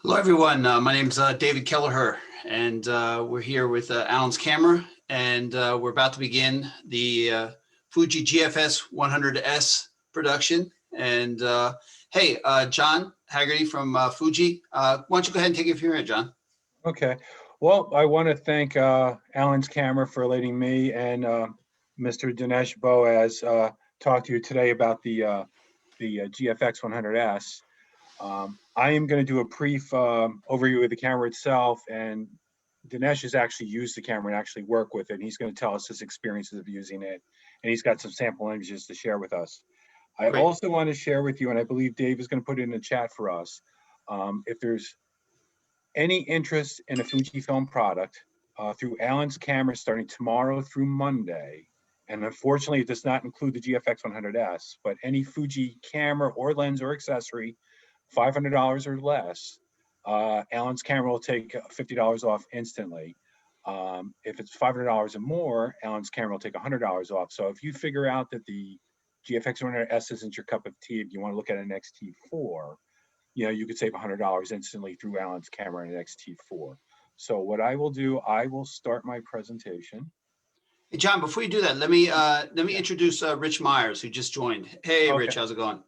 Hello, everyone. My name's David Kelleher, and we're here with Alan's camera, and we're about to begin the Fuji GFX 100S production. And hey, John Haggerty from Fuji, why don't you go ahead and take it from here, John? Okay. Well, I want to thank Alan's camera for letting me and Mr. Dinesh Boaz talk to you today about the GFX 100S. I am going to do a brief overview of the camera itself, and Dinesh has actually used the camera and actually worked with it. And he's going to tell us his experiences of using it, and he's got some sample images to share with us. I Great. also want to share with you, and I believe Dave is going to put it in the chat for us, if there's any interest in a Fujifilm product through Alan's camera starting tomorrow through Monday. And unfortunately, it does not include the GFX 100S, but any Fuji camera or lens or accessory, $500 or less, Alan's camera will take $50 off instantly. If it's $500 or more, Alan's camera will take $100 off. So if you figure out that the GFX 100S isn't your cup of tea, if you want to look at an XT4, you could save $100 instantly through Alan's camera and an XT4. So what I will do, I will start my presentation. Hey, John, before you do that, let me introduce Rich Myers, who just joined. Hey, Okay. Rich, how's it going?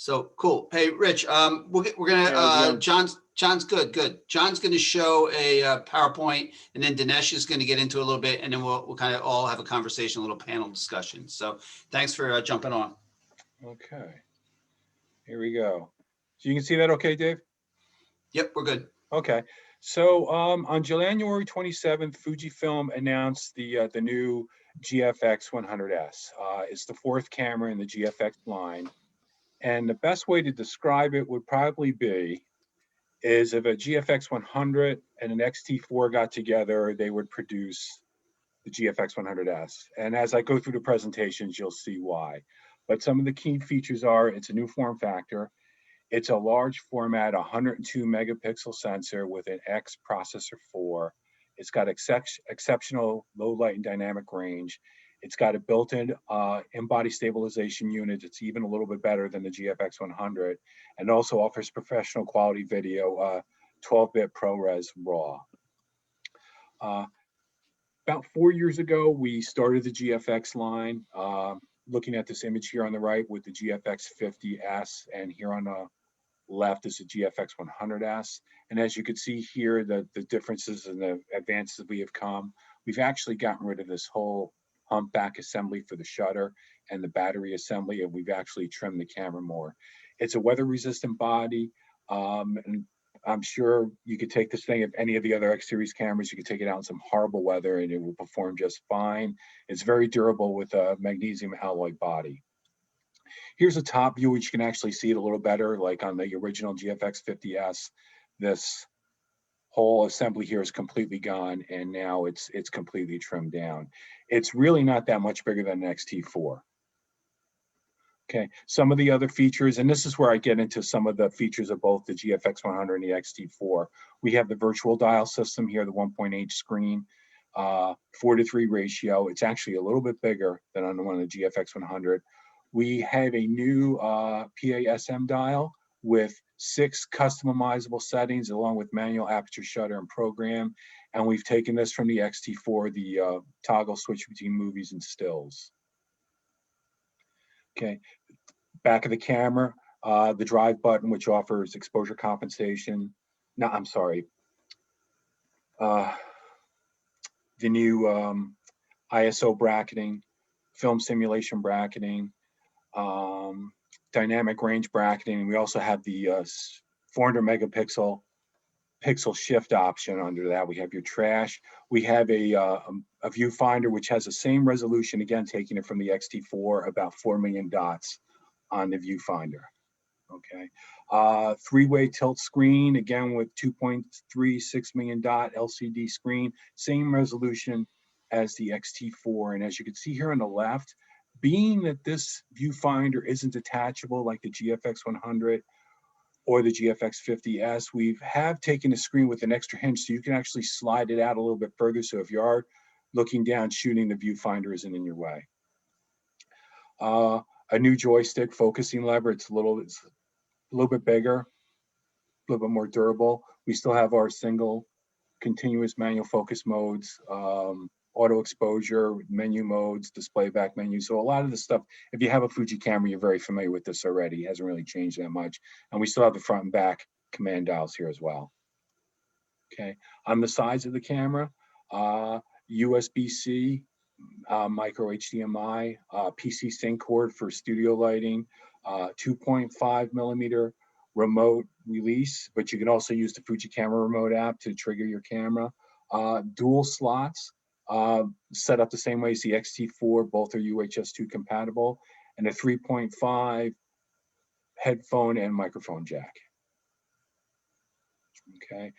So cool. Hey, Rich, we're gonna John's good. John's gonna show a PowerPoint, and then Dinesh is gonna get into a little bit, and then we'll kind of all have a conversation, a little panel discussion. So thanks for jumping on. Okay. Here we go. So you can see that okay, Dave? Yep, we're good. Okay. So on January 27th, Fujifilm announced the new GFX 100S. It's the fourth camera in the GFX line. And the best way to describe it would probably be is if a GFX 100 and an XT4 got together, they would produce the GFX 100S. And as I go through the presentations, you'll see why. But some of the key features are it's a new form factor. It's a large format, 102 megapixel sensor with an X processor 4. It's got exceptional low light and dynamic range. It's got a built-in in-body stabilization unit. It's even a little bit better than the GFX 100, and also offers professional quality video, 12-bit ProRes RAW. About 4 years ago, we started the GFX line. Looking at this image here on the right with the GFX 50S, and here on the left is the GFX 100S. And as you can see here, the differences and the advances we have come. We've actually gotten rid of this whole humpback assembly for the shutter and the battery assembly, and we've actually trimmed the camera more. It's a weather-resistant body, and I'm sure you could take this thing, if any of the other X series cameras, you could take it out in some horrible weather and it will perform just fine. It's very durable with a magnesium alloy body. Here's a top view, which you can actually see it a little better, like on the original GFX 50S. This whole assembly here is completely gone, and now it's completely trimmed down. It's really not that much bigger than an XT4. Okay, some of the other features, and this is where I get into some of the features of both the GFX 100 and the XT4. We have the virtual dial system here, the 1.8 screen, 4:3 ratio. It's actually a little bit bigger than on the one of the GFX 100. We have a new PASM dial with 6 customizable settings along with manual aperture shutter and program. And we've taken this from the XT4, the toggle switch between movies and stills. Okay, back of the camera, the drive button, which offers exposure compensation. No, I'm sorry. The new ISO bracketing, film simulation bracketing, dynamic range bracketing. We also have the 400 megapixel pixel shift option under that. We have your trash. We have a viewfinder, which has the same resolution, again, taking it from the XT4, about 4 million dots on the viewfinder. Okay, 3-way tilt screen, again with 2.36 million dot LCD screen, same resolution as the XT4. And as you can see here on the left, being that this viewfinder isn't detachable like the GFX 100 or the GFX 50S, we have taken a screen with an extra hinge so you can actually slide it out a little bit further. So if you are looking down shooting, the viewfinder isn't in your way. A new joystick focusing lever. It's a little bit bigger. little bit more durable. We still have our single continuous manual focus modes, auto exposure, menu modes, display back menu. So a lot of the stuff, if you have a Fuji camera, you're very familiar with this already. It hasn't really changed that much. And we still have the front and back command dials here as well. Okay, on the sides of the camera, USB-C, micro HDMI, PC sync cord for studio lighting, 2.5 millimeter remote release, but you can also use the Fuji camera remote app to trigger your camera. Dual slots, set up the same way as the X-T4, both are UHS-2 compatible, and a 3.5 headphone and microphone jack. Okay.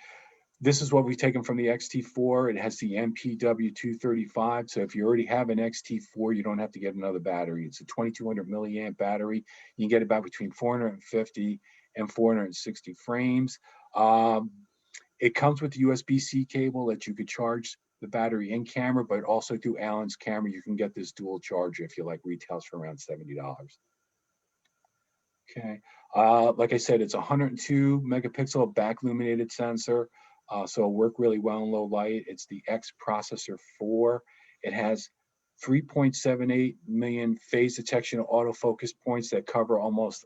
This is what we've taken from the X-T4. It has the MPW235. So if you already have an X-T4, you don't have to get another battery. It's a 2200 milliamp battery. You can get about between 450 and 460 frames. It comes with the USB-C cable that you could charge the battery in camera, but also through Alan's camera, you can get this dual charger if you like, retails for around $70. Okay, like I said, it's a 102 megapixel back illuminated sensor, so it'll work really well in low light. It's the X processor 4. It has 3.78 million phase detection autofocus points that cover almost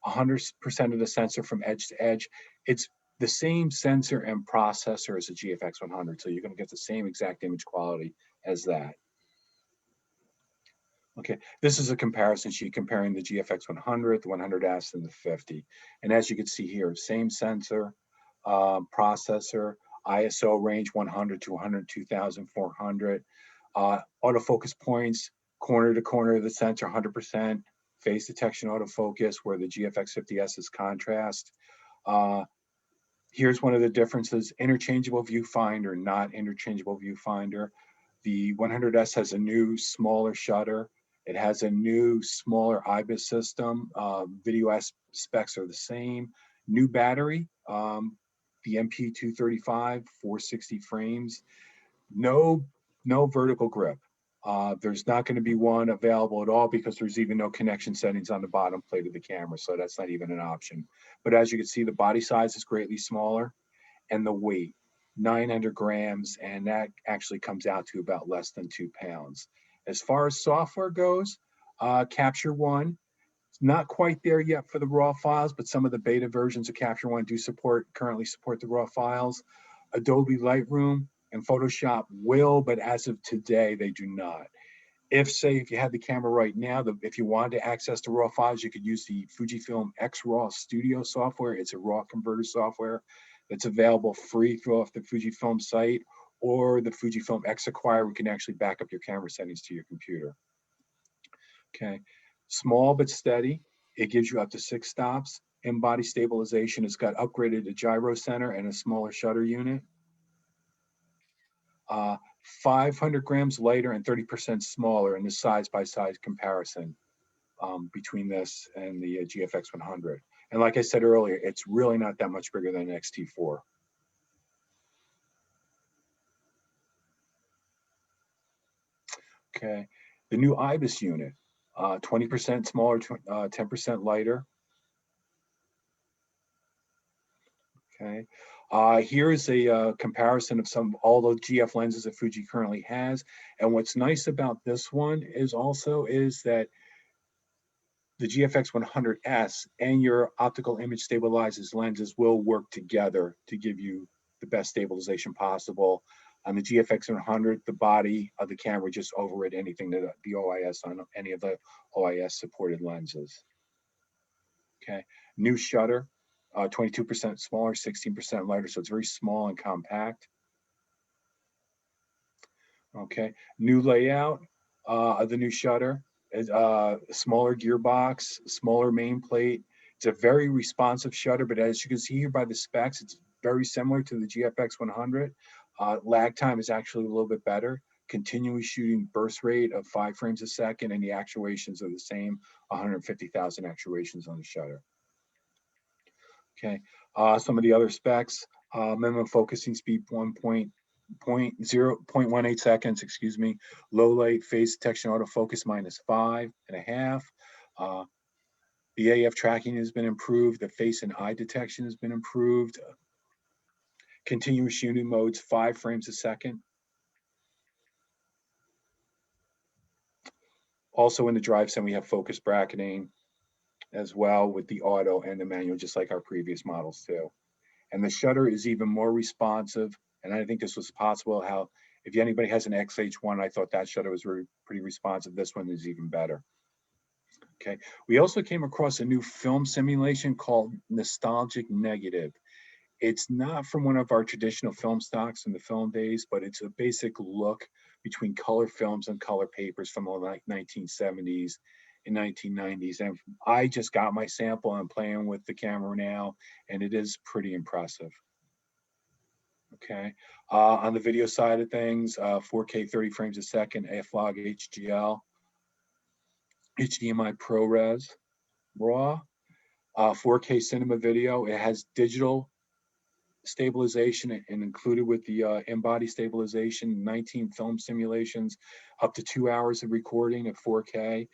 100% of the sensor from edge to edge. It's the same sensor and processor as a GFX 100, so you're going to get the same exact image quality as that. Okay, this is a comparison sheet comparing the GFX 100, the 100S, and the 50. And as you can see here, same sensor, processor, ISO range 100 to 102,400, autofocus points, corner to corner of the sensor, 100%, phase detection autofocus, where the GFX 50S is contrast. Here's one of the differences, interchangeable viewfinder, not interchangeable viewfinder. The 100S has a new, smaller shutter. It has a new, smaller IBIS system. Video specs are the same. New battery, the MP235, 460 frames. No vertical grip. There's not going to be one available at all because there's even no connection settings on the bottom plate of the camera, so that's not even an option. But as you can see, the body size is greatly smaller, and the weight, 900 grams, and that actually comes out to about less than 2 pounds. As far as software goes, Capture One, it's not quite there yet for the raw files, but some of the beta versions of Capture One do currently support the raw files. Adobe Lightroom and Photoshop will, but as of today, they do not. If you had the camera right now, if you wanted to access the raw files, you could use the Fujifilm X-RAW Studio software. It's a raw converter software that's available free through off the Fujifilm site, or the Fujifilm X Acquire. We can actually back up your camera settings to your computer. Okay, small but steady. It gives you up to 6 stops. In-body stabilization. It's got upgraded a gyro center and a smaller shutter unit. 500 grams lighter and 30% smaller in the size-by-size comparison between this and the GFX 100. And like I said earlier, it's really not that much bigger than an X-T4. Okay, the new IBIS unit, 20% smaller, 10% lighter. Okay, here is a comparison of all the GF lenses that Fuji currently has. And what's nice about this one is that the GFX 100S and your optical image stabilizers lenses will work together to give you the best stabilization possible. On the GFX 100, the body of the camera just overrid anything that the OIS on any of the OIS supported lenses. Okay, new shutter, 22% smaller, 16% lighter, so it's very small and compact. Okay, new layout of the new shutter, smaller gearbox, smaller main plate. It's a very responsive shutter, but as you can see here by the specs, it's very similar to the GFX 100. Lag time is actually a little bit better. Continuous shooting burst rate of 5 frames a second, and the actuations are the same, 150,000 actuations on the shutter. Okay, some of the other specs, minimum focusing speed 0.18 seconds, excuse me. Low light phase detection autofocus -5.5. The AF tracking has been improved. The face and eye detection has been improved. Continuous shooting modes, 5 frames a second. Also in the drive center, we have focus bracketing as well with the auto and the manual, just like our previous models too. And the shutter is even more responsive. And I think this was possible how, if anybody has an XH1, I thought that shutter was pretty responsive. This one is even better. Okay. We also came across a new film simulation called Nostalgic Negative. It's not from one of our traditional film stocks in the film days, but it's a basic look between color films and color papers from the 1970s and 1990s. And I just got my sample. I'm playing with the camera now, and it is pretty impressive. Okay. On the video side of things, 4K 30 frames a second, AFlog HDL, HDMI ProRes, RAW, 4K cinema video. It has digital stabilization and included with the in-body stabilization, 19 film simulations, up to 2 hours of recording at 4K,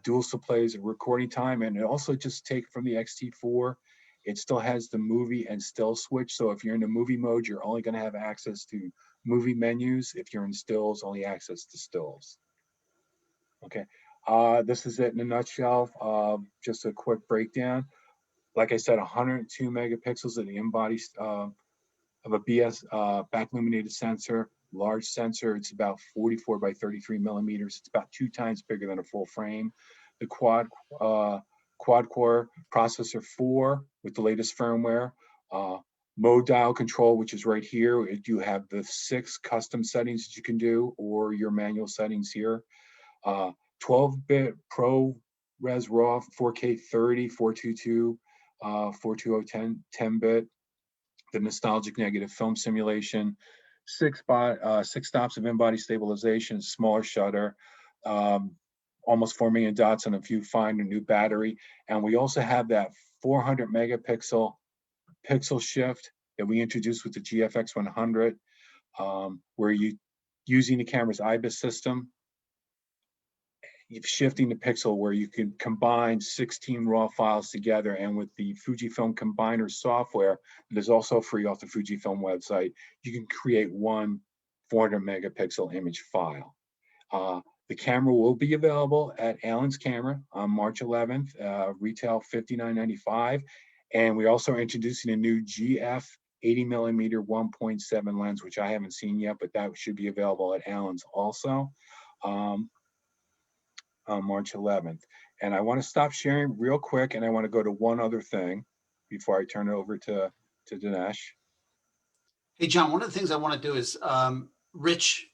dual displays of recording time, and it also just take from the X-T4. It still has the movie and still switch. So if you're in the movie mode, you're only going to have access to movie menus. If you're in stills, only access to stills. Okay, this is it in a nutshell. Just a quick breakdown. Like I said, 102 megapixels of the in-body of a BS back illuminated sensor, large sensor. It's about 44 by 33 millimeters. It's about 2 times bigger than a full frame. The quad core processor 4 with the latest firmware. Mode dial control, which is right here. You have the 6 custom settings that you can do, or your manual settings here. 12-bit Pro Res RAW 4K 30, 422, 420, 10-bit. The Nostalgic Negative film simulation, 6 stops of in-body stabilization, smaller shutter, almost 4 million dots on a viewfinder, new battery. And we also have that 400 megapixel pixel shift that we introduced with the GFX 100, where you using the camera's IBIS system, shifting the pixel where you can combine 16 raw files together. And with the Fujifilm Combiner software that is also free off the Fujifilm website, you can create one 400 megapixel image file. The camera will be available at Allen's Camera on March 11th, retail $59.95. And we also are introducing a new GF 80 millimeter 1.7 lens, which I haven't seen yet, but that should be available at Allen's also. On March 11th. And I want to stop sharing real quick, and I want to go to one other thing before I turn it over to Dinesh. Hey, John, one of the things I want to do is Rich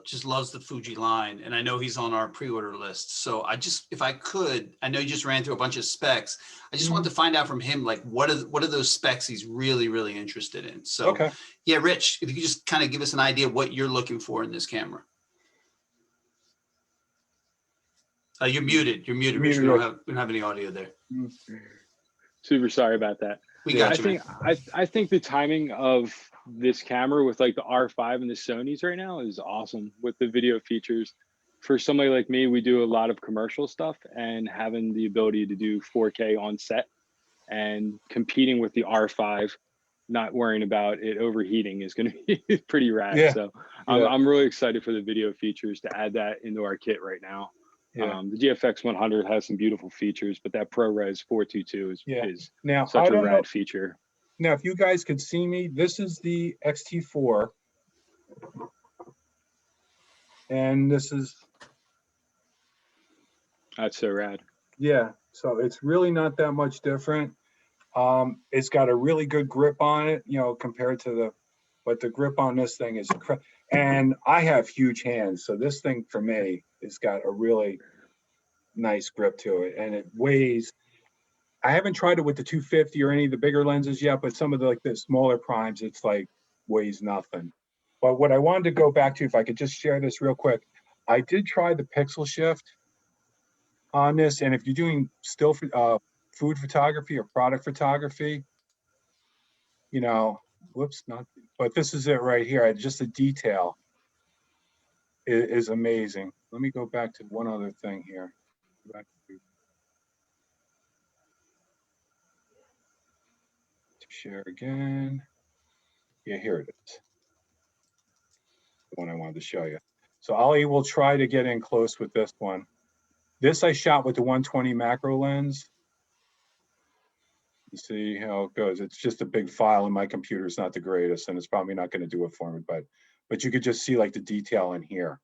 just loves the Fuji line, and I know he's on our pre-order list. So I just, if I could, I know you just ran through a bunch of specs. I just wanted to find out from him, like, what are those specs he's really, really interested in? So, okay. Yeah, Rich, if you could just kind of give us an idea of what you're looking for in this camera. You're muted. You're muted. Rich. We don't have any audio there. Super sorry about that. We got you. I think the timing of this camera with like the R5 and the Sonys right now is awesome with the video features. For somebody like me, we do a lot of commercial stuff, and having the ability to do 4K on set and competing with the R5, not worrying about it overheating, is going to be pretty rad. Yeah. So I'm really excited for the video features to add that into our kit right now. Yeah. The GFX 100 has some beautiful features, but that ProRes 422 is now, such a rad feature. Now, if you guys could see me, this is the X-T4. And this is... That's so rad. Yeah, so it's really not that much different. It's got a really good grip on it, you know, compared to the... But the grip on this thing is... And I have huge hands, so this thing for me has got a really nice grip to it, and it weighs... I haven't tried it with the 250 or any of the bigger lenses yet, but some of the, like the smaller primes, it's like weighs nothing. But what I wanted to go back to, if I could just share this real quick, I did try the pixel shift on this, and if you're doing still food photography or product photography, you know, whoops, not, but this is it right here. Just the detail is amazing. Let me go back to one other thing here. Share again. Yeah, here it is. The one I wanted to show you. So Ollie will try to get in close with this one. This I shot with the 120 macro lens. You see how it goes. It's just a big file, and my computer is not the greatest, and it's probably not going to do it for me. But you could just see like the detail in here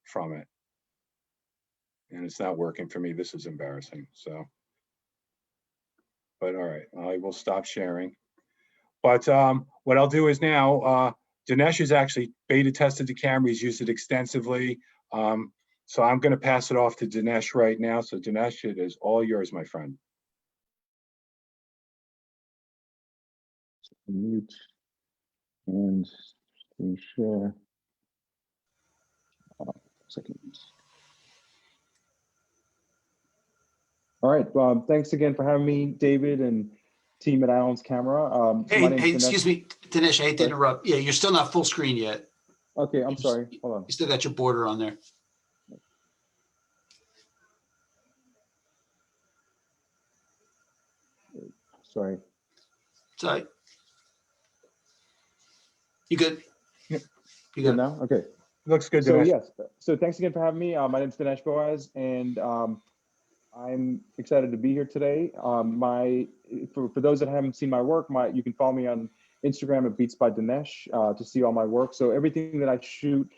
from it. And it's not working for me. This is embarrassing. So, but all right, I will stop sharing. But what I'll do is now, Dinesh has actually beta tested the camera. He's used it extensively. So I'm going to pass it off to Dinesh right now. So Dinesh, it is all yours, my friend. Mute and screen share. Second. All right. Thanks again for having me, David, and team at Alan's Camera. So my name's Hey, Dinesh. excuse me, Dinesh, I hate to Sorry. interrupt. Yeah, you're still not full screen yet. Okay, I'm sorry. Hold on. You still got your border on there. Sorry. Sorry. You good? Yep. You Good good? now? Okay. Looks good, So Dinesh. yes. So thanks again for having me. My name's Dinesh Boaz, and I'm excited to be here today. For those that haven't seen my work, you can follow me on Instagram at Beats by Dinesh to see all my work. So everything that I shoot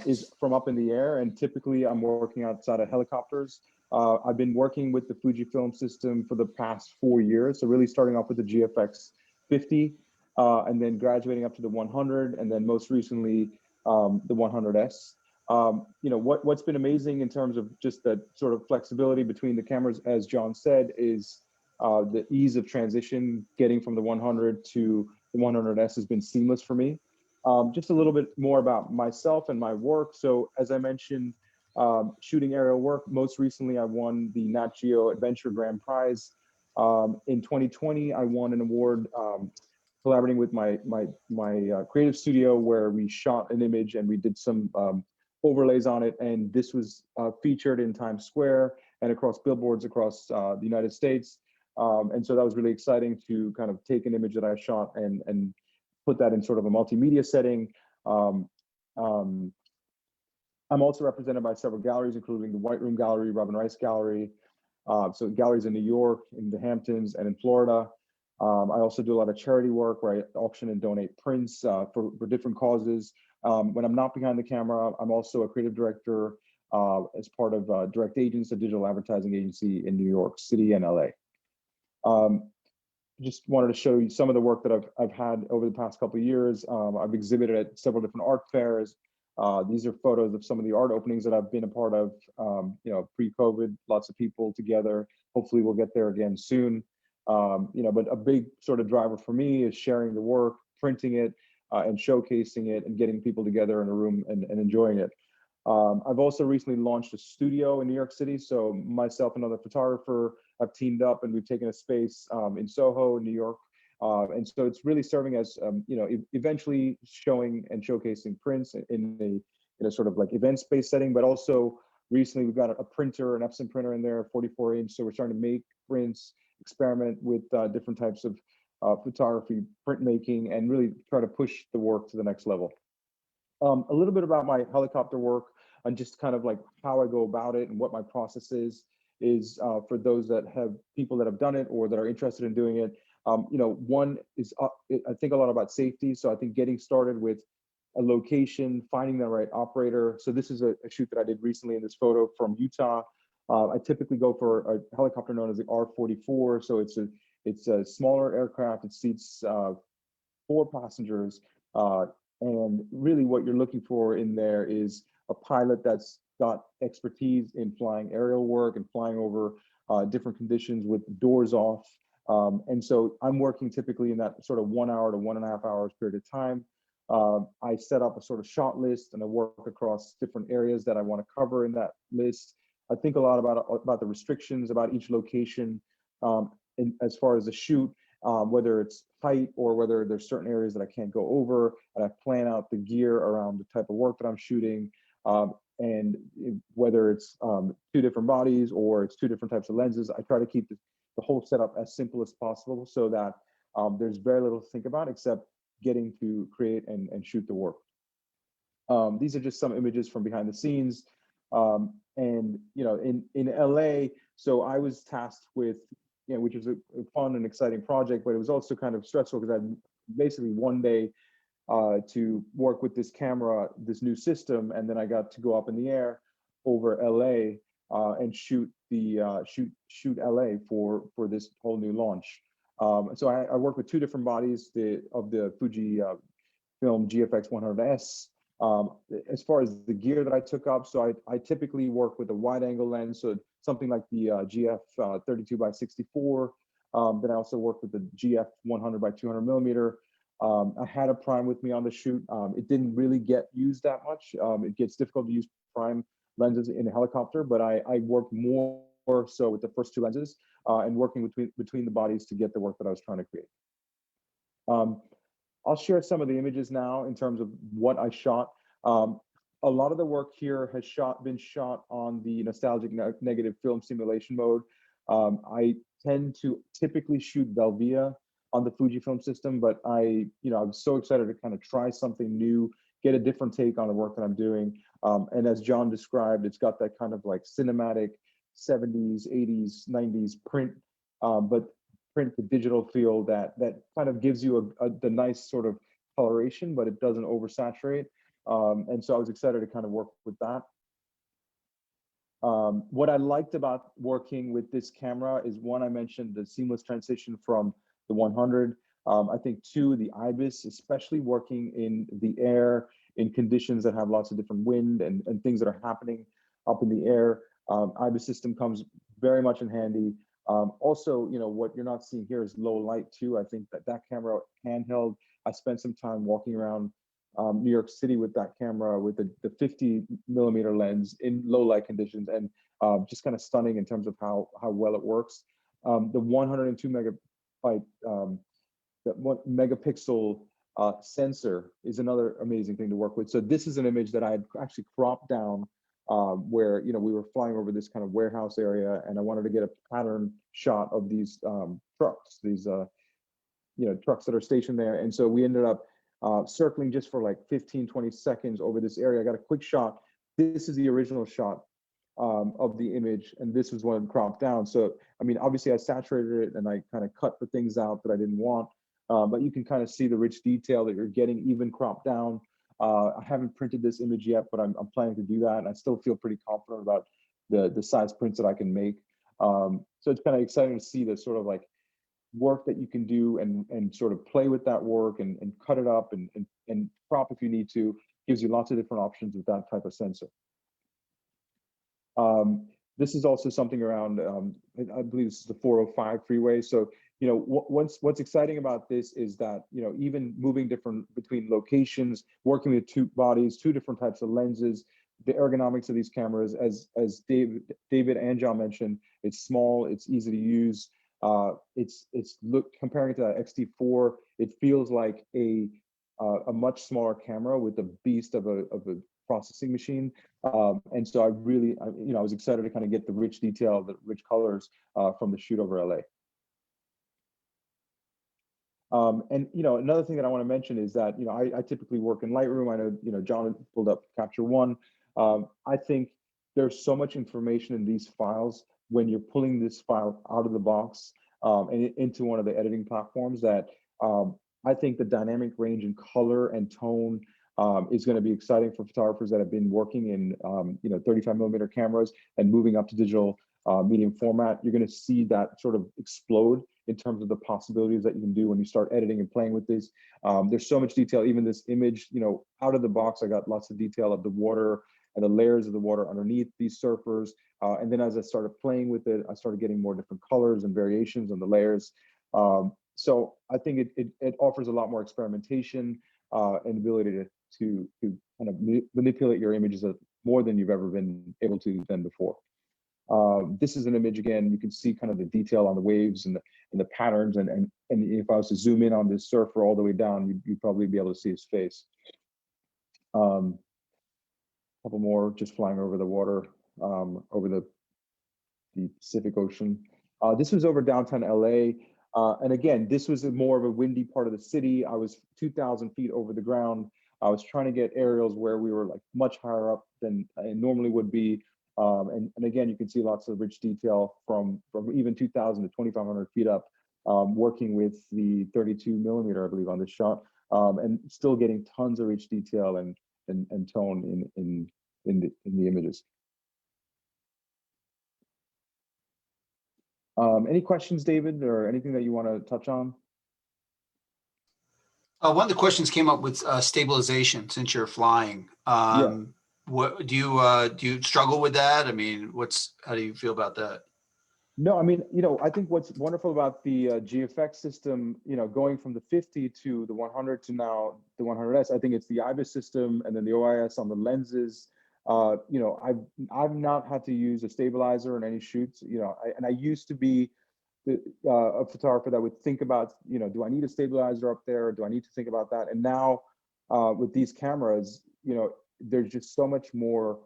is from up in the air, and typically I'm working outside of helicopters. I've been working with the Fujifilm system for the past 4 years. So really starting off with the GFX 50, and then graduating up to the 100, and then most recently the 100S. What's been amazing in terms of just the sort of flexibility between the cameras, as John said, is the ease of transition. Getting from the 100 to the 100S has been seamless for me. Just a little bit more about myself and my work. So as I mentioned, shooting aerial work. Most recently, I won the Nat Geo Adventure Grand Prize. In 2020, I won an award collaborating with my creative studio, where we shot an image and we did some overlays on it, and this was featured in Times Square and across billboards across the United States. And so that was really exciting to kind of take an image that I shot and put that in sort of a multimedia setting. I'm also represented by several galleries, including the White Room Gallery, Robin Rice Gallery. So galleries in New York, in the Hamptons, and in Florida. I also do a lot of charity work where I auction and donate prints for different causes. When I'm not behind the camera, I'm also a creative director as part of Direct Agents, a digital advertising agency in New York City and LA. Just wanted to show you some of the work that I've had over the past couple of years. I've exhibited at several different art fairs. These are photos of some of the art openings that I've been a part of, pre-COVID, lots of people together. Hopefully we'll get there again soon. But a big sort of driver for me is sharing the work, printing it, and showcasing it, and getting people together in a room and enjoying it. I've also recently launched a studio in New York City. So myself and another photographer have teamed up, and we've taken a space in Soho, New York. And so it's really serving as, eventually showing and showcasing prints in a sort of like event-based setting, but also recently we've got a printer, an Epson printer in there, 44-inch. So we're starting to make prints, experiment with different types of photography, printmaking, and really try to push the work to the next level. A little bit about my helicopter work and just kind of like how I go about it and what my process is for those that have people that have done it or that are interested in doing it. One is I think a lot about safety. So I think getting started with a location, finding the right operator. So this is a shoot that I did recently in this photo from Utah. I typically go for a helicopter known as the R-44. So it's a smaller aircraft. It seats 4 passengers. And really what you're looking for in there is a pilot that's got expertise in flying aerial work and flying over different conditions with doors off. And so I'm working typically in that sort of 1 hour to 1.5 hours period of time. I set up a sort of shot list and I work across different areas that I want to cover in that list. I think a lot about the restrictions about each location as far as the shoot, whether it's height or whether there's certain areas that I can't go over, and I plan out the gear around the type of work that I'm shooting, and whether it's 2 different bodies or it's 2 different types of lenses. I try to keep the whole setup as simple as possible so that there's very little to think about except getting to create and shoot the work. These are just some images from behind the scenes. And in LA, so I was tasked with, which was a fun and exciting project, but it was also kind of stressful because I had basically one day to work with this camera, this new system, and then I got to go up in the air over LA and shoot the shoot LA for this whole new launch. So I worked with two different bodies of the Fujifilm GFX 100S. As far as the gear that I took up, so I typically work with a wide angle lens, so something like the GF 32x64. Then I also work with the GF 100 by 200 millimeter. I had a prime with me on the shoot. It didn't really get used that much. It gets difficult to use prime lenses in a helicopter, but I worked more so with the first two lenses and working between the bodies to get the work that I was trying to create. I'll share some of the images now in terms of what I shot. A lot of the work here has been shot on the nostalgic negative film simulation mode. I tend to typically shoot Velvia on the Fujifilm system, but I'm so excited to kind of try something new, get a different take on the work that I'm doing. And as John described, it's got that kind of like cinematic 70s, 80s, 90s print, but print to digital feel that kind of gives you the nice sort of coloration, but it doesn't oversaturate. And so I was excited to kind of work with that. What I liked about working with this camera is, one, I mentioned the seamless transition from the 100. I think two, the IBIS, especially working in the air in conditions that have lots of different wind and things that are happening up in the air. IBIS system comes very much in handy. Also, what you're not seeing here is low light too. I think that camera handheld, I spent some time walking around New York City with that camera with the 50 millimeter lens in low light conditions, and just kind of stunning in terms of how well it works. The 102 megapixel sensor is another amazing thing to work with. So this is an image that I had actually cropped down where we were flying over this kind of warehouse area, and I wanted to get a pattern shot of these trucks, these trucks that are stationed there. And so we ended up circling just for like 15-20 seconds over this area. I got a quick shot. This is the original shot of the image, and this was one cropped down. So I mean, obviously I saturated it and I kind of cut the things out that I didn't want, but you can kind of see the rich detail that you're getting even cropped down. I haven't printed this image yet, but I'm planning to do that, and I still feel pretty confident about the size prints that I can make. So it's kind of exciting to see the sort of like work that you can do and sort of play with that work and cut it up and crop if you need to. Gives you lots of different options with that type of sensor. This is also something around, I believe this is the 405 freeway. So, what's exciting about this is that, even moving between locations, working with two bodies, two different types of lenses, the ergonomics of these cameras, as David and John mentioned, it's small, it's easy to use. Comparing to that X-T4, it feels like a much smaller camera with a beast of a processing machine. And so I was excited to kind of get the rich detail, the rich colors from the shoot over LA. And another thing that I want to mention is that I typically work in Lightroom. I know John pulled up Capture One. I think there's so much information in these files when you're pulling this file out of the box and into one of the editing platforms that I think the dynamic range in color and tone is going to be exciting for photographers that have been working in 35 millimeter cameras and moving up to digital medium format. You're going to see that sort of explode in terms of the possibilities that you can do when you start editing and playing with this. There's so much detail. Even this image, out of the box, I got lots of detail of the water and the layers of the water underneath these surfers. And then as I started playing with it, I started getting more different colors and variations on the layers. So I think it offers a lot more experimentation and ability to kind of manipulate your images more than you've ever been able to than before. This is an image, again, you can see kind of the detail on the waves and the patterns. And if I was to zoom in on this surfer all the way down, you'd probably be able to see his face. Couple more just flying over the water, over the Pacific Ocean. This was over downtown LA. And again, this was more of a windy part of the city. I was 2,000 feet over the ground. I was trying to get aerials where we were like much higher up than I normally would be. And again, you can see lots of rich detail from even 2,000 to 2,500 feet up, working with the 32 millimeter, I believe, on this shot, and still getting tons of rich detail and tone in the images. Any questions, David, or anything that you want to touch on? One of the questions came up with stabilization since you're flying. What do you struggle with that? I mean, how do you feel about that? No, I mean, I think what's wonderful about the GFX system, going from the 50 to the 100 to now the 100S, I think it's the IBIS system and then the OIS on the lenses. I've not had to use a stabilizer in any shoots, and I used to be a photographer that would think about, do I need a stabilizer up there? Or do I need to think about that? And now with these cameras, there's just so much more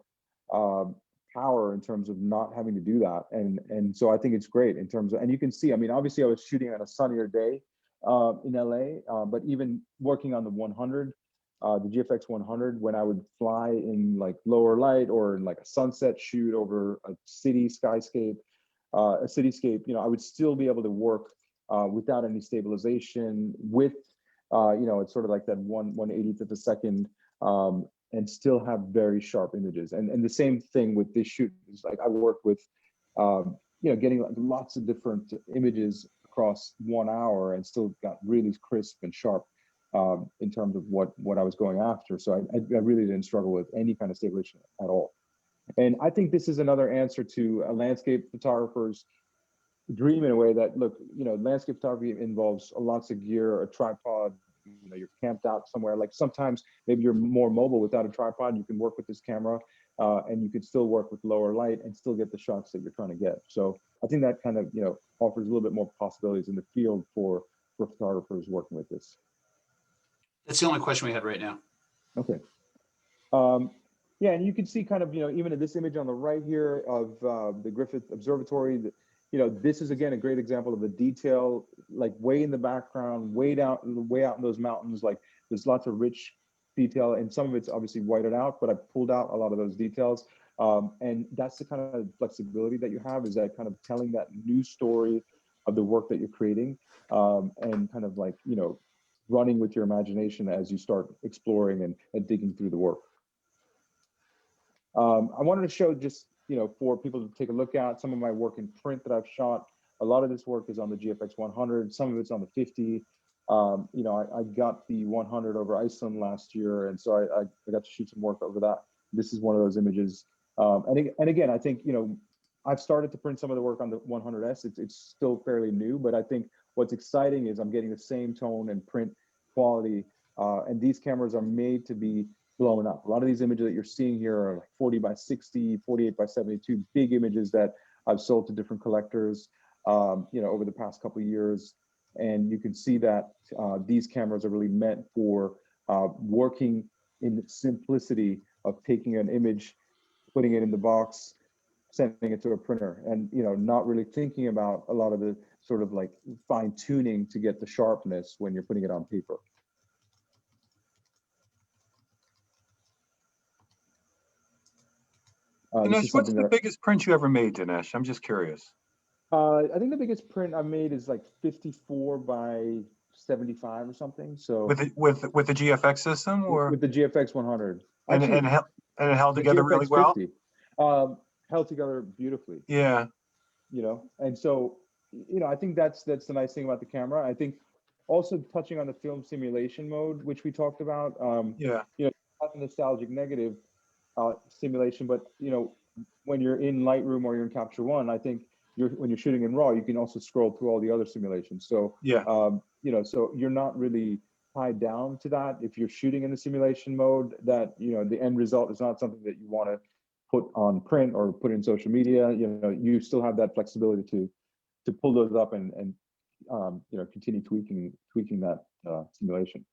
power in terms of not having to do that. And so I think it's great in terms of, and you can see, I mean, obviously I was shooting on a sunnier day in LA, but even working on the 100, the GFX 100, when I would fly in like lower light or in like a sunset shoot over a city skyscape, a cityscape, I would still be able to work without any stabilization with, it's sort of like that 1/80th of a second, and still have very sharp images. And the same thing with this shoot is like I work with, getting lots of different images across 1 hour and still got really crisp and sharp in terms of what I was going after. So I really didn't struggle with any kind of stabilization at all. And I think this is another answer to a landscape photographer's dream in a way that, look, landscape photography involves lots of gear, a tripod, you're camped out somewhere. Like sometimes maybe you're more mobile without a tripod, you can work with this camera and you can still work with lower light and still get the shots that you're trying to get. So I think that kind of, offers a little bit more possibilities in the field for photographers working with this. That's the only question we had right now. Okay. Yeah, and you can see kind of, even in this image on the right here of the Griffith Observatory, this is again a great example of the detail, like way in the background, way out in those mountains. Like there's lots of rich detail, and some of it's obviously whited out, but I pulled out a lot of those details. And that's the kind of flexibility that you have, is that kind of telling that new story of the work that you're creating, and kind of like, running with your imagination as you start exploring and digging through the work. I wanted to show just, for people to take a look at some of my work in print that I've shot. A lot of this work is on the GFX 100, some of it's on the 50. I got the 100 over Iceland last year, and so I got to shoot some work over that. This is one of those images. And again, I think, I've started to print some of the work on the 100S. It's still fairly new, but I think what's exciting is I'm getting the same tone and print quality, and these cameras are made to be blown up. A lot of these images that you're seeing here are like 40 by 60, 48 by 72, big images that I've sold to different collectors, over the past couple of years. And you can see that these cameras are really meant for working in the simplicity of taking an image, putting it in the box, sending it to a printer, and not really thinking about a lot of the sort of like fine tuning to get the sharpness when you're putting it on paper. Dinesh, what's the biggest print you ever made, Dinesh? I'm just curious. I think the biggest print I made is like 54 by 75 or something. So with the GFX system, or with the GFX 100, actually, and it held together really well. 50, held together beautifully. Yeah. And so I think that's the nice thing about the camera. I think also touching on the film simulation mode, which we talked about. Not the nostalgic negative simulation, but when you're in Lightroom or you're in Capture One, I think when you're shooting in RAW, you can also scroll through all the other simulations. So so you're not really tied down to that. If you're shooting in the simulation mode, that the end result is not something that you want to put on print or put in social media. You still have that flexibility to pull those up and continue tweaking that simulation.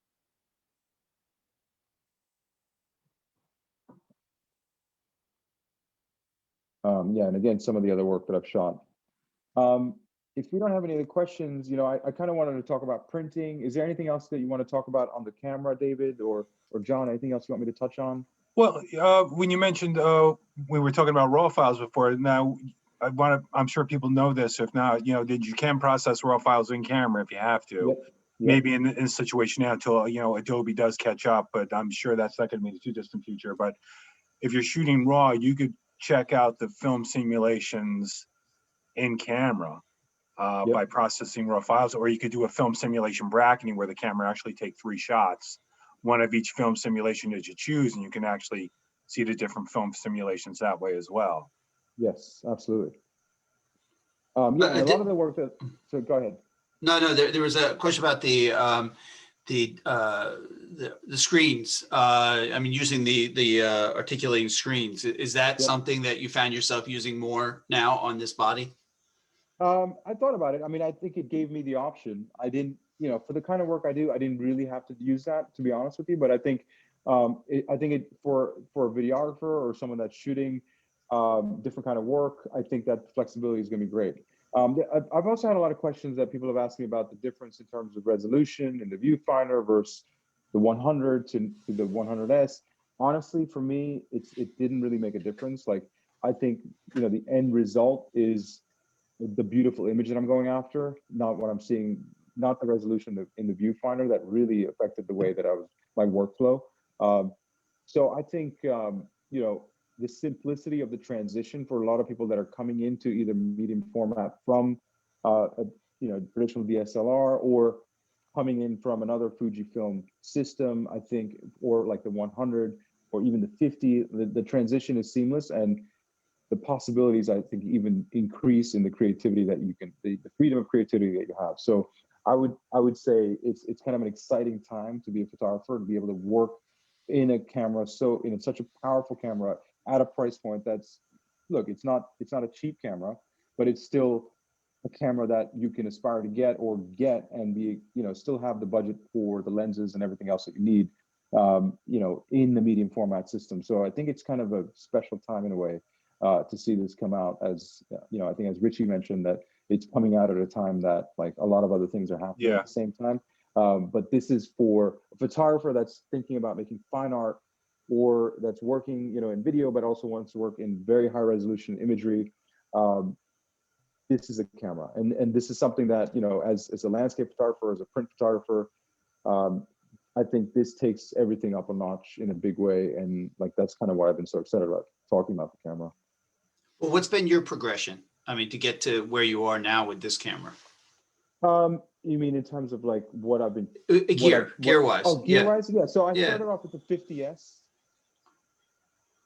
And again, some of the other work that I've shot. if we don't have any other questions, you know, I kind of wanted to talk about printing. Is there anything else that you want to talk about on the camera, David, or John? Anything else you want me to touch on? Well, when you mentioned we were talking about raw files before, now I'm sure people know this. If not, you know, that you can process raw files in camera if you have to. Yep. Maybe in a situation now until, you know, Adobe does catch up, but I'm sure that's not going to be in the too distant future. But if you're shooting raw, you could check out the film simulations in camera Yep. by processing raw files, or you could do a film simulation bracketing where the camera actually take 3 shots, one of each film simulation that you choose, and you can actually see the different film simulations that way as well. Yes, absolutely. Yeah, and a lot of the work that, so go ahead. No, there was a question about the screens. I mean, using the articulating screens. Is that something that you found yourself using more now on this body? I thought about it. I mean, I think it gave me the option. I didn't, you know, for the kind of work I do, I didn't really have to use that, to be honest with you. But I think, for a videographer or someone that's shooting different kind of work, I think that flexibility is going to be great. I've also had a lot of questions that people have asked me about the difference in terms of resolution in the viewfinder versus the 100 to the 100S. Honestly, for me, it didn't really make a difference. Like, I think, you know, the end result is the beautiful image that I'm going after, not what I'm seeing, not the resolution in the viewfinder that really affected the way that I was, my workflow. So I think, you know, the simplicity of the transition for a lot of people that are coming into either medium format from, you know, traditional DSLR or coming in from another Fujifilm system, I think, or like the 100 or even the 50, the transition is seamless, and the possibilities, I think, even increase in the creativity that you can, the freedom of creativity that you have. So I would say it's kind of an exciting time to be a photographer, to be able to work in a camera, so in such a powerful camera at a price point that's, look, it's not a cheap camera, but it's still a camera that you can aspire to get and be, you know, still have the budget for the lenses and everything else that you need, you know, in the medium format system. So I think it's kind of a special time in a way to see this come out, as, you know, I think as Richie mentioned, that it's coming out at a time that like a lot of other things are happening at the same time. But this is for a photographer that's thinking about making fine art, or that's working, you know, in video, but also wants to work in very high resolution imagery. This is a camera, and this is something that, you know, as a landscape photographer, as a print photographer, I think this takes everything up a notch in a big way, and like that's kind of why I've been so excited about talking about the camera. Well, what's been your progression? I mean, to get to where you are now with this camera. You mean in terms of like what I've been gear wise? Oh, gear wise, yeah. So I Yeah. started off with the 50S.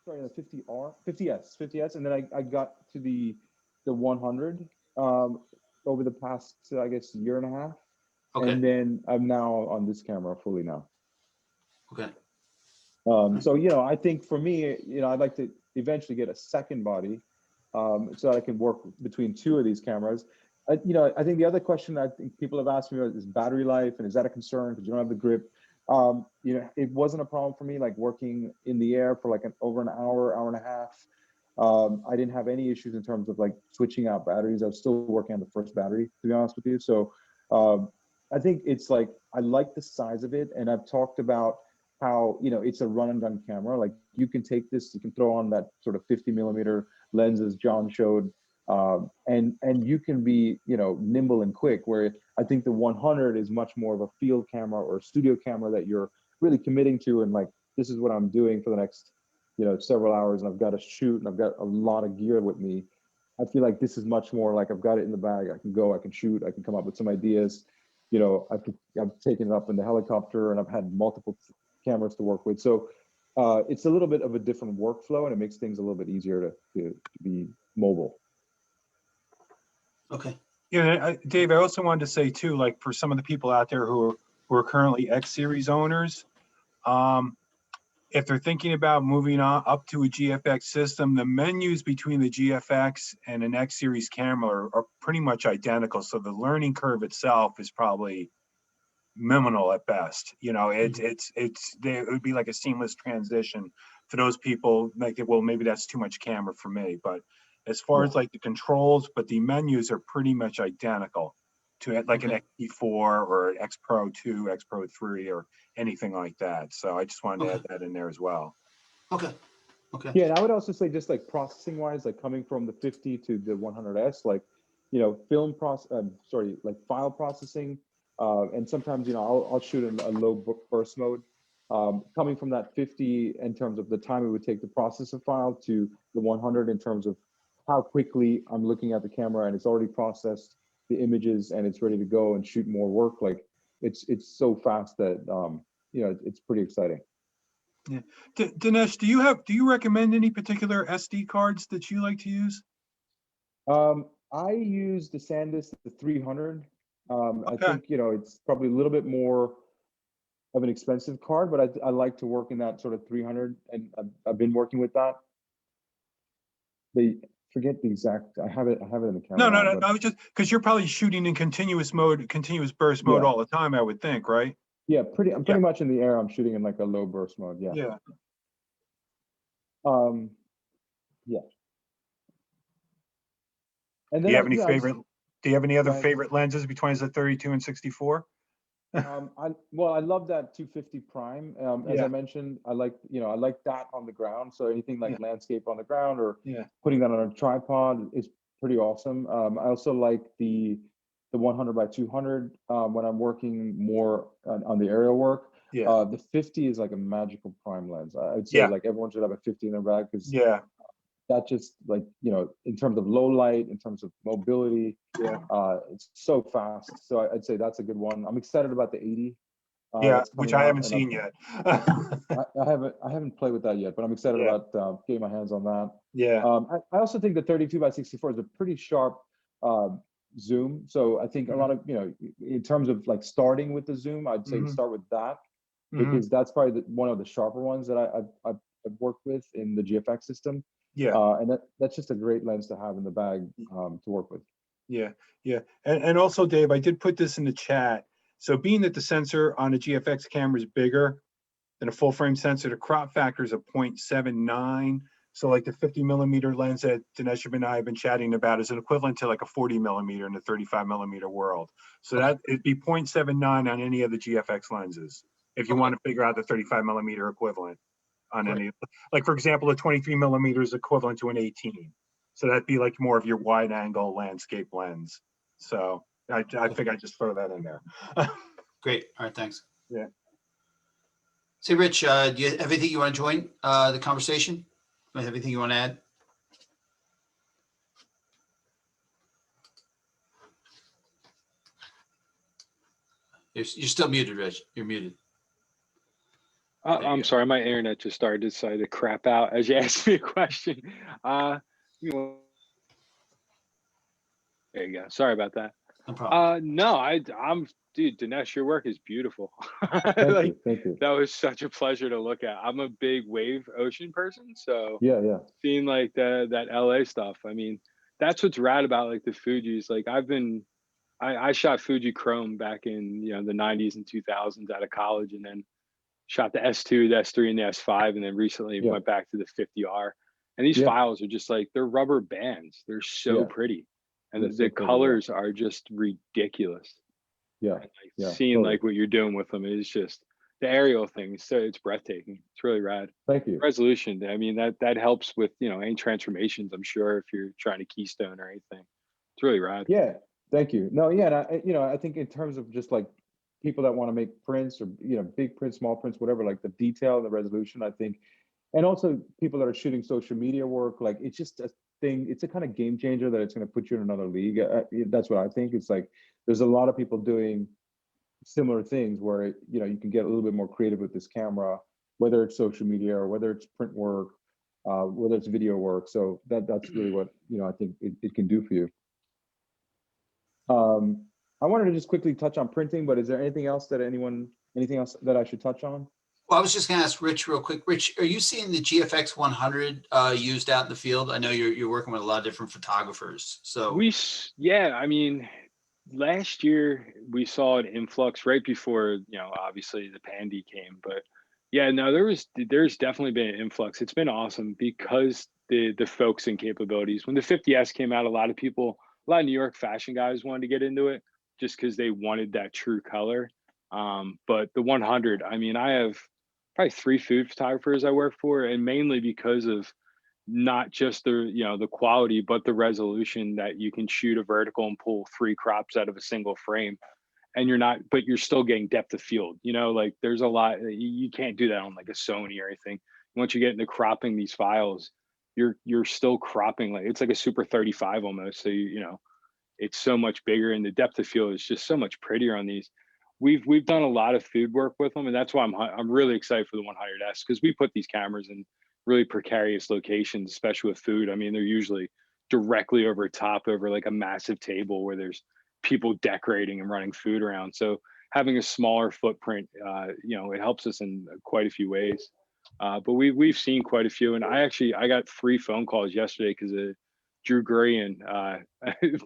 Sorry, the 50S, and then I got to the 100 over the past, I guess, year and a half. Okay. And then I'm now on this camera fully now. Okay. So, you know, I think for me, you know, I'd like to eventually get a second body, so that I can work between 2 of these cameras. You know, I think the other question I think people have asked me about is battery life, and is that a concern because you don't have the grip? You know, it wasn't a problem for me, like working in the air for like over an hour, hour and a half. I didn't have any issues in terms of like switching out batteries. I was still working on the first battery, to be honest with you. So I think it's like, I like the size of it, and I've talked about how, you know, it's a run and gun camera. Like, you can take this, you can throw on that sort of 50mm lens as John showed, and you can be, you know, nimble and quick, where I think the 100 is much more of a field camera or a studio camera that you're really committing to, and like, this is what I'm doing for the next, you know, several hours, and I've got to shoot, and I've got a lot of gear with me. I feel like this is much more like I've got it in the bag. I can go, I can shoot, I can come up with some ideas. You know, I've taken it up in the helicopter, and I've had multiple cameras to work with. So it's a little bit of a different workflow, and it makes things a little bit easier to be mobile. Okay. Yeah, Dave, I also wanted to say too, like for some of the people out there who are currently X series owners, if they're thinking about moving on up to a GFX system, the menus between the GFX and an X series camera are pretty much identical. So the learning curve itself is probably minimal at best. You know, it would be like a seamless transition for those people. Like, well, maybe that's too much camera for me. But as far Yeah. as like the controls, but the menus are pretty much identical to it, like an XT4 or an X Pro 2, X Pro 3, or anything like that. So I just wanted to add that in there as well. Okay. Okay. Yeah, and I would also say just like processing wise, like coming from the 50 to the 100S, like, you know, like file processing, and sometimes, you know, I'll shoot in a low burst mode. Coming from that 50 in terms of the time it would take to process a file to the 100 in terms of how quickly I'm looking at the camera and it's already processed the images and it's ready to go and shoot more work. Like it's so fast that you know, it's pretty exciting. Yeah. Dinesh, do you recommend any particular SD cards that you like to use? I use the SanDisk, the 300. I Okay. think, you know, it's probably a little bit more of an expensive card, but I like to work in that sort of 300, and I've been working with that. Forget the exact. I have it in the camera. No. But I was just because you're probably shooting in continuous burst mode yeah, all the time, I would think, right? yeah, I'm pretty much in the air. I'm shooting in like a low burst mode. Yeah. Yeah. Yeah. And Do then you have any yeah, favorite? Do you have any other right. favorite lenses between the 32 and 64? I love that 250 prime. As Yeah. I mentioned, I like that on the ground. So anything like Yeah. landscape on the ground or Yeah. putting that on a tripod is pretty awesome. I also like the 100 by 200 when I'm working more on the aerial work. Yeah. The 50 is like a magical prime lens. I'd say Yeah. like everyone should have a 50 in their bag because Yeah. that just, like, you know, in terms of low light, in terms of mobility, Yeah. it's so fast. So I'd say that's a good one. I'm excited about the 80. Yeah. That's Which coming I out, haven't and seen yet. I haven't played with that yet, but I'm excited Yeah. about getting my hands on that. Yeah. I also think the 32 by 64 is a pretty sharp zoom. So I think a lot of, you know, in terms of like starting with the zoom, I'd say start with that because that's probably one of the sharper ones that I've worked with in the GFX system. Yeah. And that's just a great lens to have in the bag to work with. Yeah. Yeah. And also, Dave, I did put this in the chat. So being that the sensor on a GFX camera is bigger than a full frame sensor, the crop factor is a 0.79. So like the 50 millimeter lens that Dinesh and I have been chatting about is an equivalent to like a 40 millimeter in the 35 millimeter world. So that it'd be 0.79 on any of the GFX lenses if you want to figure out the 35 millimeter equivalent on any, like for example, a 23 millimeter is equivalent to an 18. So that'd be like more of your wide angle landscape lens. So I think I just throw that in there. Great. All right. Thanks. Yeah. Say, Rich, do you have anything you want to join the conversation? Have anything you want to add? You're still muted, Rich. You're muted. I'm sorry, my internet just started to decide to crap out as you asked me a question. You know, there you go. Sorry about that. No problem. No, I'm dude, Dinesh, your work is beautiful. Thank you. That was such a pleasure to look at. I'm a big wave ocean person, so Yeah. seeing like that LA stuff, I mean, that's what's rad about like the Fujis. Like I shot Fuji Chrome back in, you know, the 90s and 2000s out of college, and then shot the S2, the S3, and the S5, and then recently went back to the 50R. And these files are just like, they're rubber bands. They're so pretty. And the so colors are just ridiculous. Yeah. And like seeing like what you're doing with them is just the aerial thing. So it's breathtaking. It's really rad. Thank you. Resolution. I mean, that helps with, you know, any transformations, I'm sure, if you're trying to keystone or anything. It's really rad. Yeah. Thank you. No, yeah. And I think in terms of just like people that want to make prints or, you know, big prints, small prints, whatever, like the detail and the resolution, I think, and also people that are shooting social media work, like it's just a thing. It's a kind of game changer that it's going to put you in another league. That's what I think. It's like there's a lot of people doing similar things where, you know, you can get a little bit more creative with this camera, whether it's social media or whether it's print work, whether it's video work. So that's really what, you know, I think it can do for you. I wanted to just quickly touch on printing, but is there anything else that I should touch on? Well, I was just going to ask Rich real quick. Rich, are you seeing the GFX 100 used out in the field? I know you're working with a lot of different photographers. So I mean, last year we saw an influx right before, you know, obviously the pandy came, but yeah, no, there's definitely been an influx. It's been awesome because the focusing capabilities. When the 50S came out, a lot of New York fashion guys wanted to get into it just because they wanted that true color. But the 100, I mean, I have probably 3 food photographers I work for, and mainly because of not just the quality, but the resolution that you can shoot a vertical and pull 3 crops out of a single frame. And but you're still getting depth of field, like there's a lot, you can't do that on like a Sony or anything. Once you get into cropping these files, you're still cropping, like it's like a Super 35 almost. So it's so much bigger, and the depth of field is just so much prettier on these. We've done a lot of food work with them, and that's why I'm really excited for the 100S, because we put these cameras in really precarious locations, especially with food. I mean, they're usually directly over like a massive table where there's people decorating and running food around. So having a smaller footprint, it helps us in quite a few ways. But we've seen quite a few, and I got 3 phone calls yesterday because Drew Gurian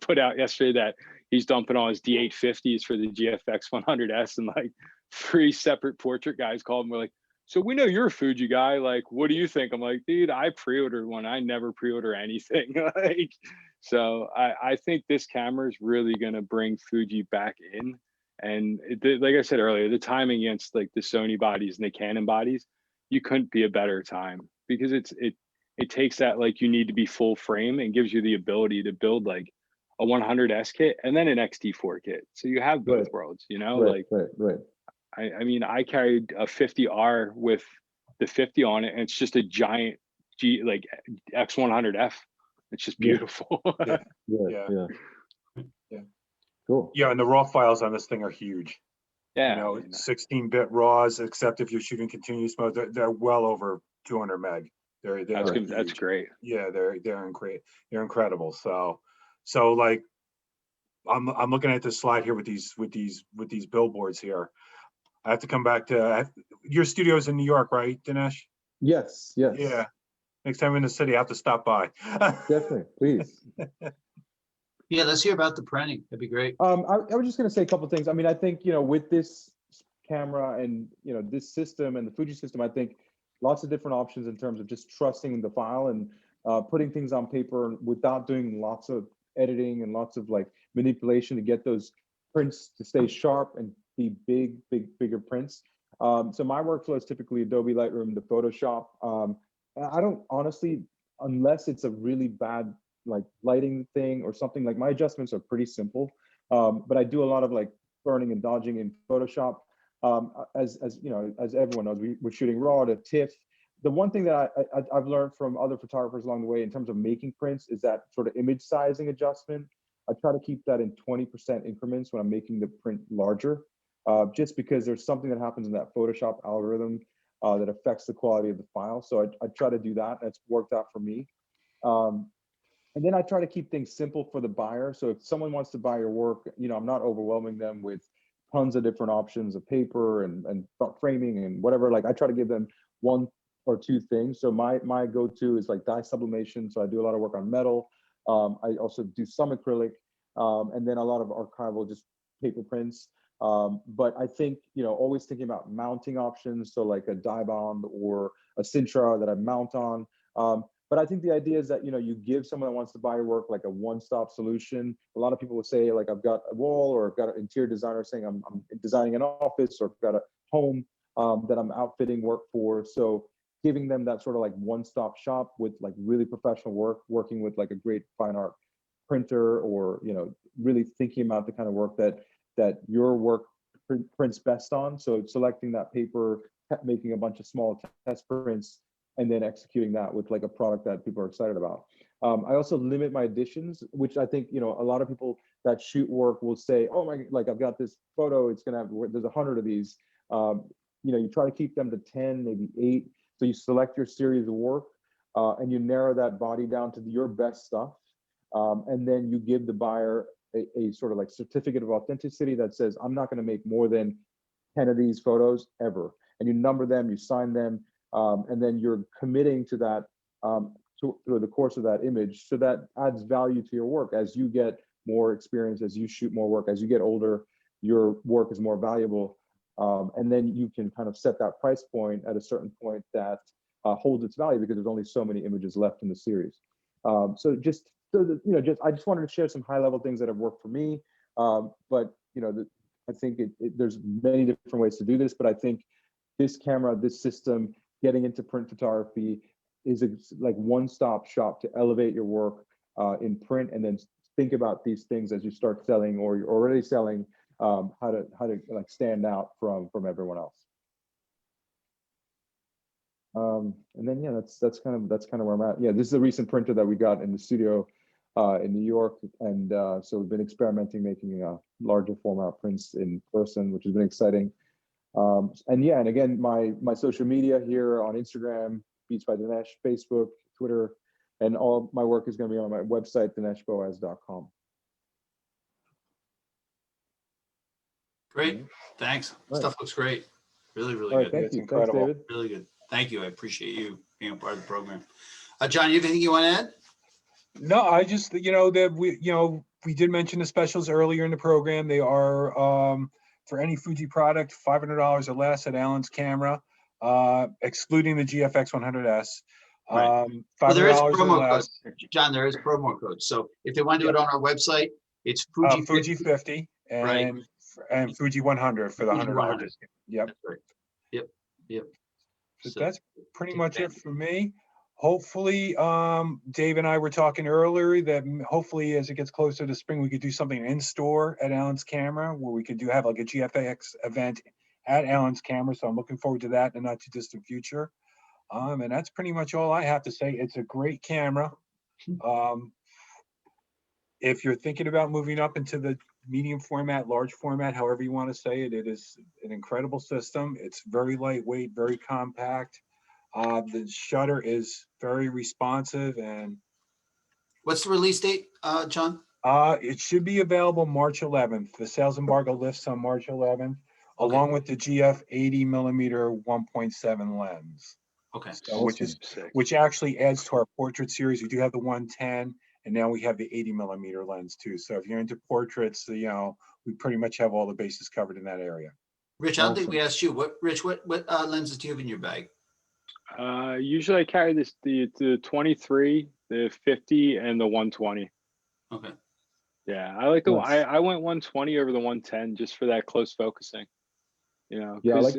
put out yesterday that he's dumping all his D850s for the GFX 100S, and like 3 separate portrait guys called and were like, "So we know you're a Fuji guy. Like, what do you think?" I'm like, "Dude, I pre-ordered one. I never pre-order anything." Like, so I think this camera is really gonna bring Fuji back in, and like I said earlier, the timing against like the Sony bodies and the Canon bodies, you couldn't be a better time, because it takes that, like, you need to be full frame, and gives you the ability to build like a 100S kit and then an XT4 kit. So you have both worlds, Right. I mean, I carried a 50R with the 50 on it, and it's just a giant X100F. It's just beautiful. Yeah. Cool. Yeah, and the raw files on this thing are huge. Yeah. 16-bit RAWs, except if you're shooting continuous mode, they're well over 200 meg. That's great. Yeah, they're incredible. So like, I'm looking at this slide here with these billboards here. I have to come back to your studio's in New York, right, Dinesh? Yes. Yeah. Next time I'm in the city, I have to stop by. Definitely, please. Yeah, let's hear about the printing. That'd be great. I was just going to say a couple of things. I mean, I think, with this camera and, this system and the Fuji system, I think lots of different options in terms of just trusting the file and putting things on paper without doing lots of editing and lots of like manipulation to get those prints to stay sharp and be bigger prints. So my workflow is typically Adobe Lightroom to Photoshop. I don't honestly, unless it's a really bad like lighting thing or something, like my adjustments are pretty simple. But I do a lot of like burning and dodging in Photoshop. As everyone knows, we're shooting RAW to TIFF. The one thing that I've learned from other photographers along the way in terms of making prints is that sort of image sizing adjustment. I try to keep that in 20% increments when I'm making the print larger, just because there's something that happens in that Photoshop algorithm that affects the quality of the file. So I try to do that. That's worked out for me. And then I try to keep things simple for the buyer. So if someone wants to buy your work, I'm not overwhelming them with tons of different options of paper and framing and whatever. Like, I try to give them 1 or 2 things. So my go-to is like dye sublimation. So I do a lot of work on metal. I also do some acrylic, and then a lot of archival, just paper prints. But I think, always thinking about mounting options. So like a dye bond or a Sintra that I mount on. But I think the idea is that, you give someone that wants to buy your work like a one-stop solution. A lot of people will say, like, I've got a wall, or I've got an interior designer saying I'm designing an office, or I've got a home that I'm outfitting work for. So giving them that sort of like one-stop shop with like really professional work, working with like a great fine art printer, or, really thinking about the kind of work that your work prints best on. So selecting that paper, making a bunch of small test prints, and then executing that with like a product that people are excited about. I also limit my editions, which I think, a lot of people that shoot work will say, oh my, like, I've got this photo, it's gonna have, there's 100 of these. You try to keep them to 10, maybe 8. So you select your series of work, and you narrow that body down to your best stuff. And then you give the buyer a sort of like certificate of authenticity that says, I'm not gonna make more than 10 of these photos ever. And you number them, you sign them, and then you're committing to that through the course of that image. So that adds value to your work. As you get more experience, as you shoot more work, as you get older, your work is more valuable. And then you can kind of set that price point at a certain point that holds its value because there's only so many images left in the series. So just so that, you know, I just wanted to share some high level things that have worked for me. But you know, I think there's many different ways to do this, but I think this camera, this system, getting into print photography is like one-stop shop to elevate your work in print, and then think about these things as you start selling, or you're already selling, how to like stand out from everyone else. And then yeah, that's kind of where I'm at. Yeah, this is a recent printer that we got in the studio in New York, and so we've been experimenting making larger format prints in person, which has been exciting. And yeah, and again, my social media here on Instagram, Beats by Dinesh, Facebook, Twitter, and all my work is going to be on my website, dineshboaz.com. Great. Thanks. Right. Stuff looks great. Really, really All right, good. thank you. Thanks, incredible. David. Really good. Thank you. I appreciate you being a part of the program. John, you have anything you want to add? No, I just, you know, that we did mention the specials earlier in the program. They are for any Fuji product, $500 or less at Allen's Camera, excluding the GFX 100S. Right. Well, there is $500 or promo code. less. John, there is promo code. So if they want to do it on our website, it's Fuji Fuji 50 Right. and Fuji 100 for the Fuji $100 100. discount. Yep. That's right. Yep. Yep. So that's pretty take much it advantage. for me. Hopefully, Dave and I were talking earlier that hopefully as it gets closer to spring, we could do something in store at Allen's Camera where we could have like a GFX event at Allen's Camera. So I'm looking forward to that in the not too distant future. And that's pretty much all I have to say. It's a great camera. If you're thinking about moving up into the medium format, large format, however you want to say it, it is an incredible system. It's very lightweight, very compact. The shutter is very responsive, and What's the release date, John? it should be available March 11th. The sales embargo lifts on March 11th, Okay. along with the GF 80mm 1.7 lens. Okay. So, which actually adds to our portrait series. We do have the 110, and now we have the 80mm lens too. So if you're into portraits, you know, we pretty much have all the bases covered in that area. Rich, I don't think we asked you. What lenses do you have in your bag? Usually I carry the 23, the 50, and the 120. Okay. Yeah, I like Nice. I went 120 over the 110 just for that close focusing. You know, Yeah, I like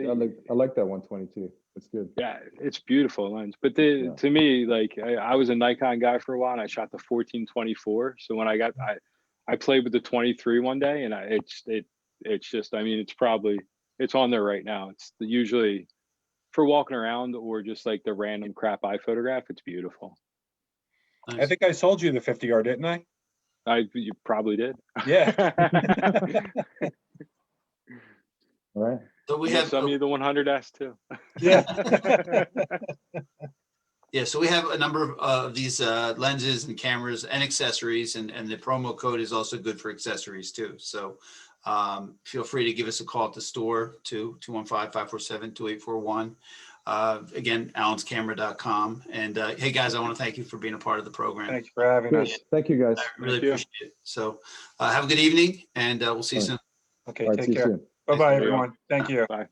that 122. It's good. Yeah, it's beautiful lens. But to me, like I was a Nikon guy for a while, and I shot the 14-24. So when I played with the 23 one day, and it's just, I mean, it's on there right now. It's usually for walking around or just like the random crap I photograph. It's beautiful. Nice. I think I sold you the 50R, didn't I? You probably did. Yeah. All right. So we Yeah, have some of you the 100S too. Yeah. Yeah, so we have a number of these lenses and cameras and accessories, and the promo code is also good for accessories too. So feel free to give us a call at the store to 215-547-2841. Again, allenscamera.com. And hey guys, I want to thank you for being a part of the program. Thanks for having us. Thank you, guys. I really appreciate it. So have a good evening, and we'll see you soon. Okay, All right, take see you care. soon. Bye-bye, everyone. Thank you. Bye.